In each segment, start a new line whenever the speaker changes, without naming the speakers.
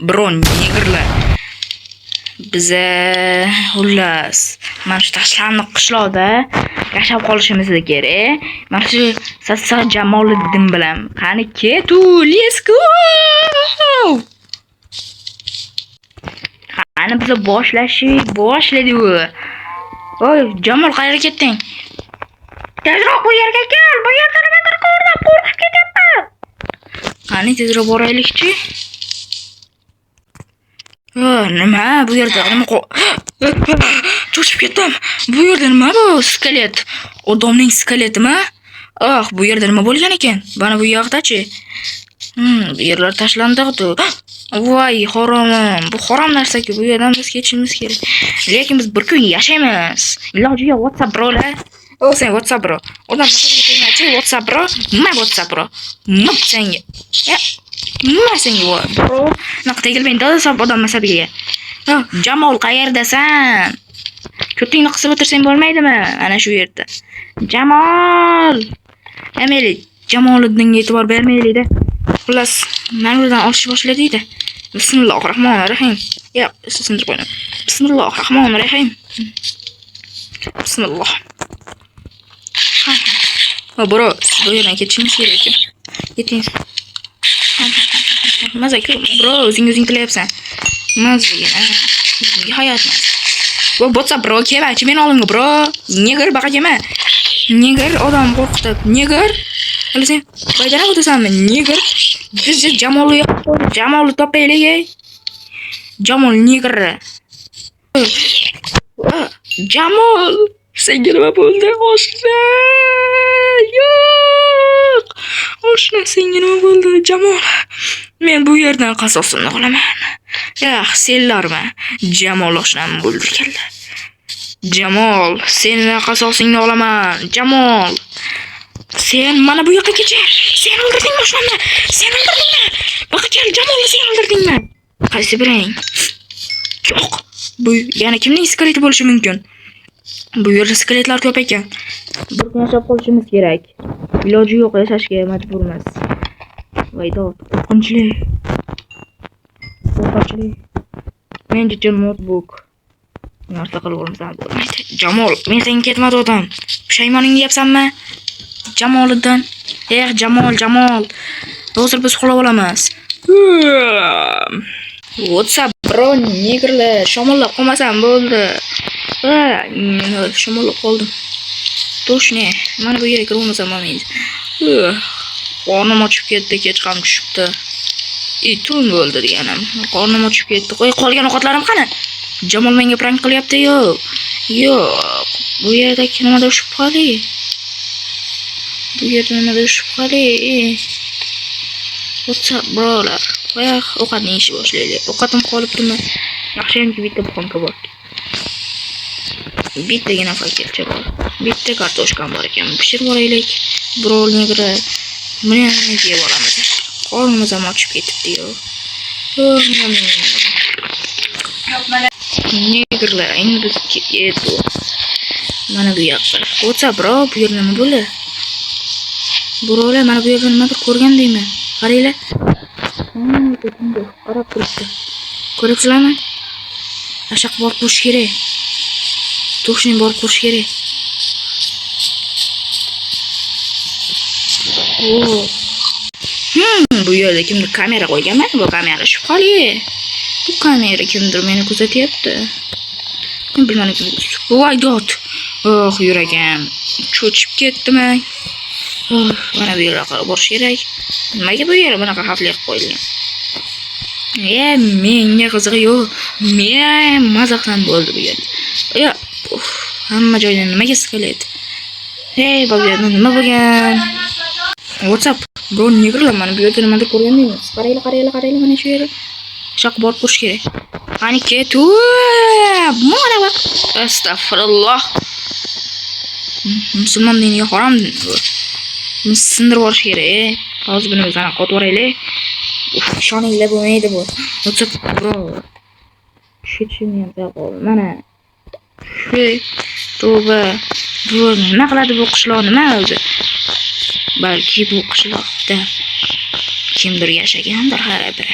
Biron negerlar. Biza xullas mana shu tashlandiq qishloqda yashab qolishimiz kerak. Mana shu Sassa Jamoliddin bilan qani ketu, let's go. Qani biza boshladik. Oy, Jamol qayerga ketding? Tezroq bu yerga kel. Bu yerda nimadir ko'rdim, qo'rqib ketyapman. Qani tezroq boraylikchi. Nima bu yerda nima cho'chib ketdim. Bu yerda nima bu skelet? Odamning skeletimi? Bu yerda nima bo'lgan ekan? Mana bu yoqdachi? Bu yerlar tashlandiqdi. Voy, harom. Bu harom narsa-ku. Bu yerdan biz ketishimiz kerak. Lekin biz bir kun yashaymiz. Iloji yo'q WhatsApp brolar. Sen WhatsApp bro. Odam nima WhatsApp bro? Nima WhatsApp bro? Nima senga? Nima senga bro? Naq tegilmang dasa odam masabiga. Jamol qayerdasan? Ko'tingni qisib o'tirsang bo'lmaydimi? Ana shu yerda. Jamol. Emeli Jamoliddinga e'tibor bermaylik-da. Xullas, men o'zdan olishni boshladik-da. Bismillahirrohmanirrohim. Yo'q, sindirib qo'ydim. Bismillahirrohmanirrohim. Bismillah. Bro, bu yerdan ketishimiz kerak ekan. Keting. Mazaki, bro, o'zing qilyapsan. Mazaki, hayotmas. Bu WhatsApp bro, kelmachi men oldimga bro. Neger baqa kelma. Neger odam qo'rqitib. Neger. Bilasan, foydalana o'tasanmi? Neger. Biz Jamolni topaylik. Jamol neger. Jamol, senga nima bo'ldi? Oshna. Yo'q. Oshna, senga nima bo'ldi? Jamol. Men bu yerdan qasosini olaman. Senlarmi? Jamol oshnam o'ldirganlar. Jamol, sening qasosingni olaman. Jamol. Sen mana bu yoqqa kechir. Sen o'ldirdingmi oshnamni? Sen o'ldirdingmi? Baqa kel, Jamolni sen o'ldirdingmi? Qaysi biring? Yo'q. Bu yana kimning skeleti bo'lishi mumkin? Bu yerda skeletlar ko'p ekan. Bir kun yashab qolishimiz kerak. Iloji yo'q, yashashga majburmiz. Voydod, qo'rqinchli. Menga notebook. Narsa qilib olmasam bo'lmaydi. Jamol, men senga ketmadim. Pushaymoningni deyapsanmi? Jamoliddin. Jamol. Hozir biz uxlab olamiz. WhatsApp bro, negerlar, shamollab qolmasam bo'ldi. Shamollab qoldim. To'shne, mana bu yerga kirmasam bo'lmaydi. Qornim ochib ketdi, kech ham tushibdi. Tun bo'ldi deganim. Qornim ochib ketdi. Qo'y, qolgan ovqatlarim qani? Jamol menga prank qilyapti-yu. Yo'q. Bu yerda nimadir shubhali. WhatsApp brolar. Ovqatni yeyishni boshlaylik. Ovqatim qolibdimi? Yaxshiyamki bitta buxonka bor. Bittagina fakircha bor. Bitta kartoshkam bor ekan. Pishirib olaylik. Biror negri. Buni yeb olamiz. Qornimiz ham ochib ketibdi-yu. Negerlar, endi biz ketdik. Mana bu yoqqa. WhatsApp bro, bu yerda nima bo'ldi? Birovlar mana bu yerda nimadir ko'rgandayman. Qaranglar. Qarab turibdi. Ko'ryapsizlarmi? Ashaq borib ko'rish kerak. To'shning borib ko'rish kerak. Bu yerda kimdir kamera qo'yganmi? Bu kamera shubhali. Bu kamera kimdir meni kuzatyapti. Men bilmadim. Voy dod. Yuragim cho'chib ketdimi? Mana bu yerga borish kerak. Nimaga bu yer bunaqa xavfli qilib qo'yilgan? Menga qizig'i yo'q. Men mazaxdan bo'ldi bu yer. Hamma joyda nimaga skelet? Bu yerda nima bo'lgan? WhatsApp bro, negerlar mana bu yerda nimadir ko'rgandaymiz. Qaranglar mana shu yerga. Shaq borib ko'rish kerak. Qani ketu. Mana bak. Astagfirulloh. Musulmon diniga harom. Sindirib olish kerak. Hozir buni o'zana qotib oraylik. Ishoninglar bo'lmaydi bu. WhatsApp bro. Shitchini ham qoldi. Mana. Tavba. Bu nima qiladi bu qishloq nima o'zi? Balki bu qishloqda kimdir yashagandir har bir.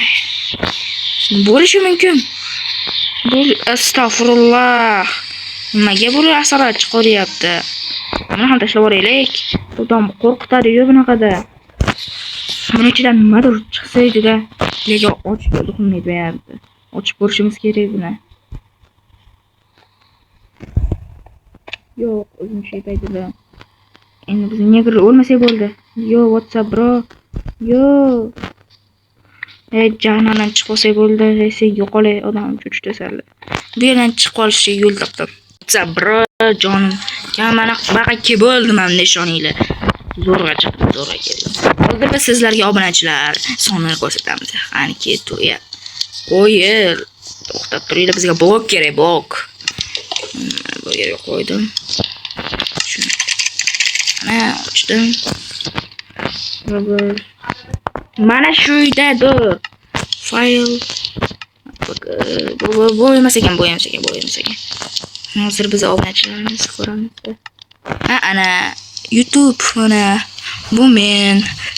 Bo'lishi mumkin. Astag'firullah. Nimaga bular asorat chiqaryapti? Buni ham tashlab yuboraylik. Odam qo'rqitadi-yu bunaqada. Buni ichidan nimadir chiqsa edi-da, lekin ochib o'qilmayapti. Ochib ko'rishimiz kerak buni. Yo'q, o'zim shu paytida. Endi biz negr o'lmasak bo'ldi. Yo, WhatsApp bro. Yo. Jahannamdan chiqib olsak bo'ldi. Sen yo'qolay odam juda sarli. Bu yerdan chiqib olishga yo'l topdim. WhatsApp bro, jonim. Mana baqa bo'ldim ham nishoninglar. Zo'rg'a chiqdim, zo'rg'a keldim. Hozirda sizlarga obunachilar sonini ko'rsatamiz. Qani ketuya. Qo'yil. To'xtab turinglar, bizga blok kerak, blok. Bu yerga qo'ydim. Mana ochdim. Mana shu uydadir. Fayl. Bo'lmas ekan. Hozir biz obunachilarimiz ko'ramiz. Ana YouTube mana bu men.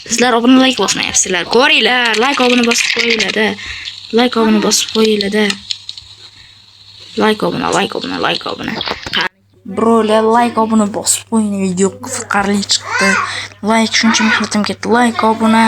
Sizlar obuna like bosmayapsizlar. Ko'ringlar, like obuna bosib qo'yinglar-da. Like obuna bosib qo'yinglar-da. Like obuna. Brolar, like obuna bosib qo'ying. Video qiziqarli chiqdi. Like shuncha mehnatim ketdi. Like obuna.